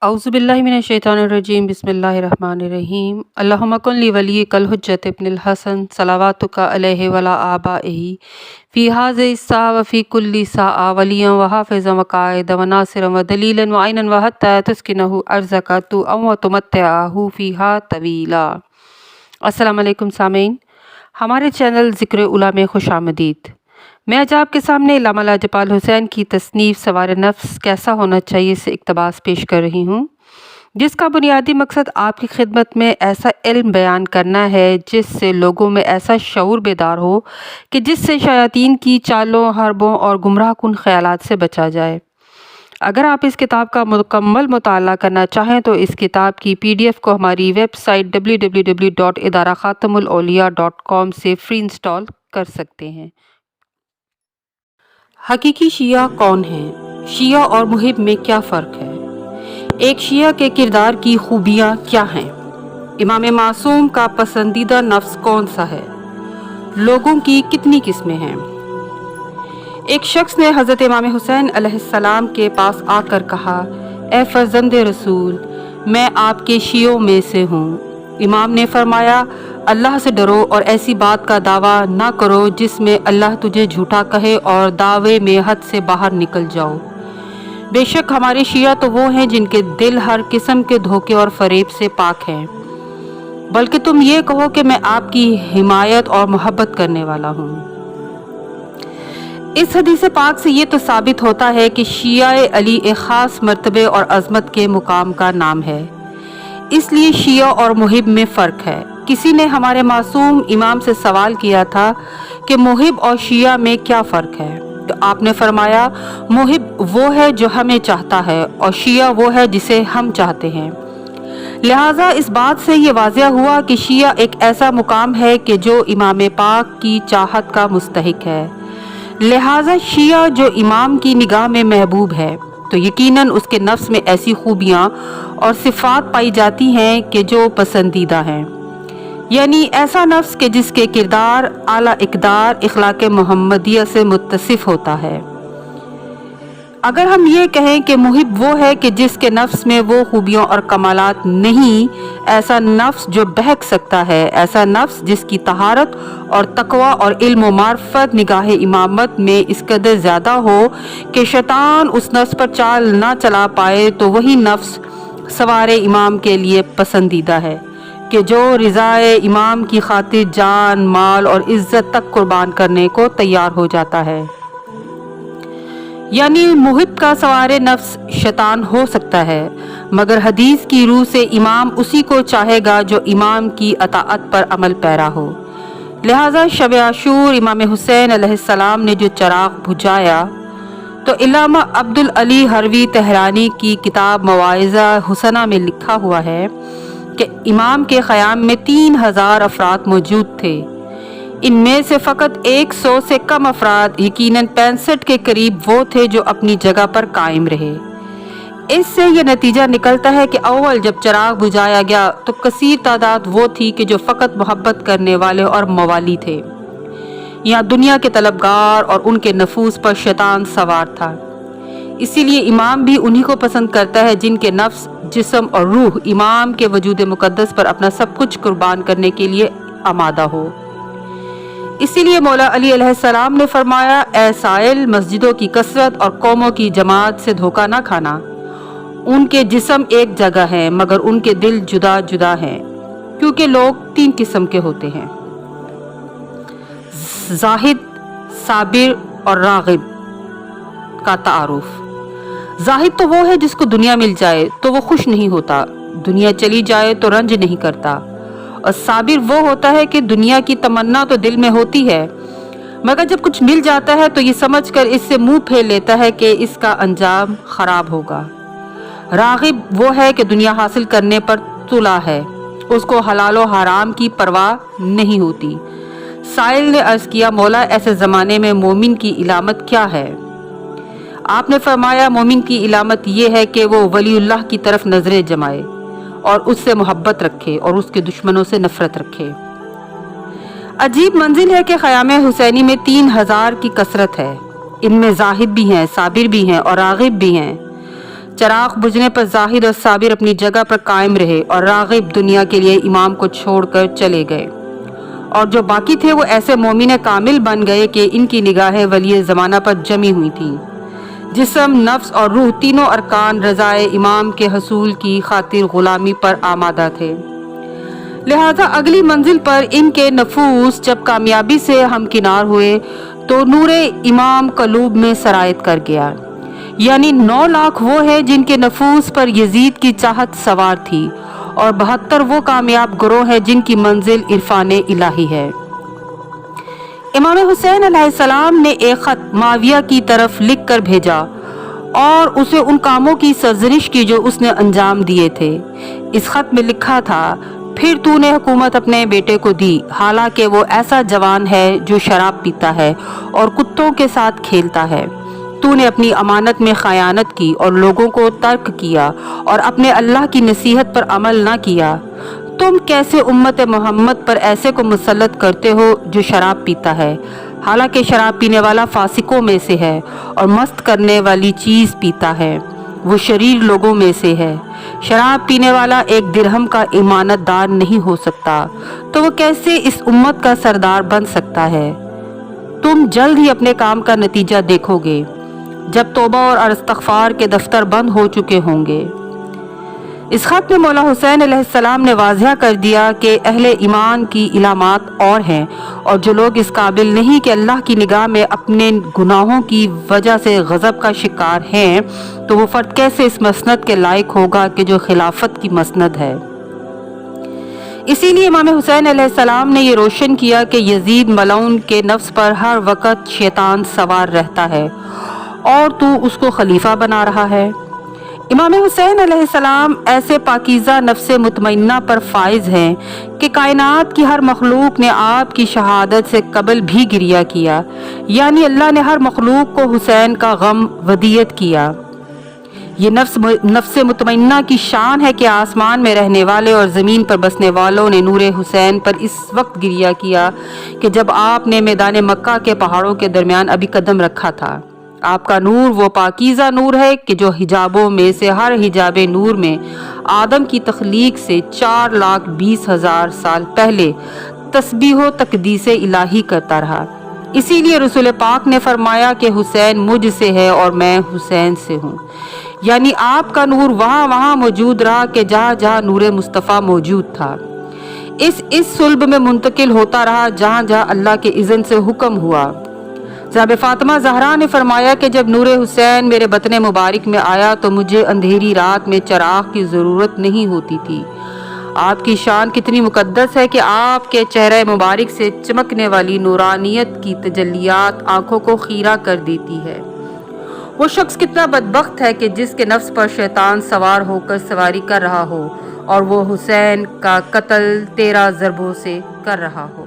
औज़ुबिल्लाहि मिनश्शैतानिर्रजीम बिस्मिल्लाहिर्रहमानिर्रहीम अल्लाहुम्मा कुन ली वलिय्यिकल हुज्जत इब्निल हसन सलावातुका अलैहि वला आबाइही फ़ी हाज़िहि स्सा व फ़ी कुल्ली साआ वलिय्यन व हाफ़िज़न व क़ाइदन व नासिरन व दलीलन व ऐनन व हत्ता तुस्किनहु अर्ज़का तु व तुमत्तिअहु फ़ीहा तवीला। अस्सलामु अलैकुम सामीन, हमारे चैनल ज़िक्र उला में खुशामदीद। मैं आज आपके सामने अल्लामा लाजपाल हुसैन की तसनीफ़ सवार नफ्स कैसा होना चाहिए से इक़्तिबास पेश कर रही हूँ, जिसका बुनियादी मकसद आपकी खिदमत में ऐसा इल्म बयान करना है जिससे लोगों में ऐसा शऊर बेदार हो कि जिससे शयातीन की चालों, हरबों और गुमराह कुन ख़यालात से बचा जाए। अगर आप इस किताब का मुकम्मल मुताला करना चाहें तो इस किताब की PDF को हमारी वेबसाइट www.idarakhatamulauliya.com से फ्री इंस्टॉल कर सकते हैं। हकीकी शिया कौन है? शिया और मुहिब में क्या फ़र्क है? एक शिया के किरदार की खूबियाँ क्या हैं? इमाम मासूम का पसंदीदा नफ्स कौन सा है? लोगों की कितनी किस्में हैं? एक शख्स ने हज़रत इमाम हुसैन अलैहिस्सलाम के पास आकर कहा, ए फ़र्ज़ंद रसूल, मैं आपके शियों में से हूँ। इमाम ने फरमाया, अल्लाह से डरो और ऐसी बात का दावा ना करो जिसमें अल्लाह तुझे झूठा कहे और दावे में हद से बाहर निकल जाओ। बेशक हमारे शिया तो वो हैं जिनके दिल हर किस्म के धोखे और फरेब से पाक हैं, बल्कि तुम ये कहो कि मैं आपकी हिमायत और मोहब्बत करने वाला हूँ। इस हदीस पाक से ये तो साबित होता है कि शिया अली एक ख़ास मर्तबे और अज़मत के मुकाम का नाम है, इसलिए शिया और मुहिब में फ़र्क है। किसी ने हमारे मासूम इमाम से सवाल किया था कि मुहिब और शिया में क्या फ़र्क है, तो आपने फरमाया, मुहिब वो है जो हमें चाहता है और शिया वो है जिसे हम चाहते हैं। लिहाजा इस बात से ये वाज़ेह हुआ कि शिया एक ऐसा मुकाम है कि जो इमाम पाक की चाहत का मुस्तहिक है। लिहाजा शिया जो इमाम की निगाह में महबूब है तो यकीनन उसके नफ्स में ऐसी खूबियाँ और सिफ़ात पाई जाती हैं कि जो पसंदीदा हैं, यानी ऐसा नफ्स के जिसके किरदार आला इक़दार इख़लाक़ मुहम्मदिया से मुत्तसिफ़ होता है। अगर हम ये कहें कि मुहिब वो है कि जिसके नफ्स में वो खूबियाँ और कमालात नहीं, ऐसा नफ्स जो बहक सकता है, ऐसा नफ्स जिसकी तहारत और तकवा और इल्म व मार्फत निगाह इमामत में इस कदर ज़्यादा हो कि शैतान उस नफ्स पर चाल ना चला पाए, तो वही नफ्स सवारे इमाम के लिए पसंदीदा है कि जो रिज़ाए इमाम की खातिर जान, माल और इज़्ज़त तक कुर्बान करने को तैयार हो जाता है। यानी मुहिब का सवारे नफ्स शैतान हो सकता है, मगर हदीस की रूह से इमाम उसी को चाहेगा जो इमाम की अताअत पर अमल पैरा हो। लिहाजा शब आशूर इमाम हुसैन अलैहिस्सलाम ने जो चराग बुझाया, तो इल्लामा अब्दुल अली हरवी तेहरानी की किताब मवाइज़ा हुसना में लिखा हुआ है कि इमाम के क़याम में 3000 अफराद मौजूद थे। इनमें से फ़कत 100 से कम अफराद, यकीनन 65 के करीब वो थे जो अपनी जगह पर कायम रहे। इससे यह नतीजा निकलता है कि अव्वल जब चराग बुझाया गया तो कसीर तादाद वो थी कि जो फ़कत मोहब्बत करने वाले और मवाली थे। यहाँ दुनिया के तलबगार और उनके नफूस पर शैतान सवार था। इसीलिए इमाम भी उन्हीं को पसंद करता है जिनके नफ्स, जिस्म और रूह इमाम के वजूद मुक़द्दस पर अपना सब कुछ कुर्बान करने के लिए आमादा हो। इसीलिए मौला अली अलैहिस्सलाम ने फरमाया, ए साइल, मस्जिदों की कसरत और कौमों की जमात से धोखा ना खाना। उनके जिस्म एक जगह हैं मगर उनके दिल जुदा जुदा हैं, क्योंकि लोग 3 किस्म के होते हैं, ज़ाहिद, साबिर और राग़िब का तारुफ। ज़ाहिद तो वो है जिसको दुनिया मिल जाए तो वो खुश नहीं होता, दुनिया चली जाए तो रंज नहीं करता। और साबिर वो होता है कि दुनिया की तमन्ना तो दिल में होती है, मगर जब कुछ मिल जाता है तो ये समझकर इससे मुंह फेर लेता है कि इसका अंजाम खराब होगा। राग़िब वो है कि दुनिया हासिल करने पर तुला है, उसको हलाल व हराम की परवाह नहीं होती। साइल ने अर्ज़ किया, मौला, ऐसे ज़माने में मोमिन की इलामत क्या है? आपने फरमाया, मोमिन की इलामत ये है कि वो वलीउल्लाह की तरफ नज़रें जमाए और उससे मोहब्बत रखे और उसके दुश्मनों से नफ़रत रखे। अजीब मंजिल है कि ख़याम हुसैनी में 3000 की कसरत है। इनमें ज़ाहिद भी हैं, साबिर भी हैं और राग़िब भी हैं। चराग बुझने पर जाहिद और साबिर अपनी जगह पर कायम रहे और रागिब दुनिया के लिए इमाम को छोड़कर चले गए, और जो बाकी थे वो ऐसे मोमिन कामिल बन गए कि इनकी निगाहें वली ज़माना पर जमी हुई थीं। जिस्म, नफ्स और रूह तीनों अरकान रज़ाए इमाम के हसूल की खातिर गुलामी पर आमादा थे। लिहाजा अगली मंजिल पर इनके नफूस जब कामयाबी से हमकिनार हुए तो नूरे इमाम कलूब में सरायत कर गया। यानी 9 लाख वो है जिनके नफूस पर यजीद की चाहत सवार थी, और 72 वो कामयाब गिरोह है जिनकी मंजिल इरफान इलाही है। इमाम हुसैन अलैहिस्सलाम ने एक खत माविया की तरफ लिख कर भेजा और उसे उन कामों की सरजनिश की जो उसने अंजाम दिए थे। इस खत में लिखा था, फिर तूने हुकूमत अपने बेटे को दी, हालांकि वो ऐसा जवान है जो शराब पीता है और कुत्तों के साथ खेलता है। तूने अपनी अमानत में खयानत की और लोगों को तर्क किया और अपने अल्लाह की नसीहत पर अमल ना किया। तुम कैसे उम्मत मोहम्मद पर ऐसे को मुसल्लत करते हो जो शराब पीता है, हालांकि शराब पीने वाला फासिकों में से है और मस्त करने वाली चीज़ पीता है, वो शरीर लोगों में से है। शराब पीने वाला एक दिरहम का इमानतदार नहीं हो सकता, तो वो कैसे इस उम्मत का सरदार बन सकता है। तुम जल्द ही अपने काम का नतीजा देखोगे जब तौबा और इस्तग़फ़ार के दफ्तर बंद हो चुके होंगे। इस खत में मौला हुसैन अलैहिस्सलाम ने वाज़िह कर दिया कि अहले ईमान की इलामात और हैं, और जो लोग इस काबिल नहीं कि अल्लाह की निगाह में अपने गुनाहों की वजह से गज़ब का शिकार हैं, तो वो फ़र्द कैसे इस मसनद के लायक होगा कि जो खिलाफत की मसनद है। इसीलिए इमाम हुसैन अलैहिस्सलाम ने ये रोशन किया कि यजीद मलऊन के नफ्स पर हर वक़्त शैतान सवार रहता है और तू उसको खलीफा बना रहा है। इमाम हुसैन अलैहिस्सलाम ऐसे पाकीज़ा नफ्स मुतमइन्ना पर फाइज हैं कि कायनात की हर मखलूक ने आपकी शहादत से कबल भी गिरिया किया, यानी अल्लाह ने हर मखलूक को हुसैन का गम वदियत किया। ये नफ्स मुतमइन्ना की शान है कि आसमान में रहने वाले और ज़मीन पर बसने वालों ने नूरे हुसैन पर इस वक्त गिरिया किया कि जब आपने मैदान मक्का के पहाड़ों के दरमियान अभी कदम रखा था। आपका नूर वो पाकीज़ा नूर है कि जो हिजाबों में से हर हिजाब नूर में आदम की तख्लीक से 4,20,000 साल पहले तस्बीह तकदीसे इलाही करता रहा। इसीलिए रसूल पाक ने फरमाया कि हुसैन मुझ से है और मैं हुसैन से हूँ। यानी आपका नूर वहाँ मौजूद रहा कि जहाँ जहाँ नूर मुस्तफ़ा मौजूद था। इस सुल्ब में मुंतकिल होता रहा जहाँ जहाँ अल्लाह के इज़्न से हुक्म हुआ। ज़ाब फ़ातिमा ज़हरा ने फरमाया कि जब नूर हुसैन मेरे बतन मुबारक में आया तो मुझे अंधेरी रात में चराग की ज़रूरत नहीं होती थी। आपकी शान कितनी मुकद्दस है कि आपके चेहरे मुबारक से चमकने वाली नूरानियत की तजल्लियात आँखों को खीरा कर देती है। वो शख्स कितना बदबख्त है कि जिसके नफ्स पर शैतान सवार होकर सवारी कर रहा हो और वो हुसैन का कत्ल 13 ज़रबों से कर रहा हो।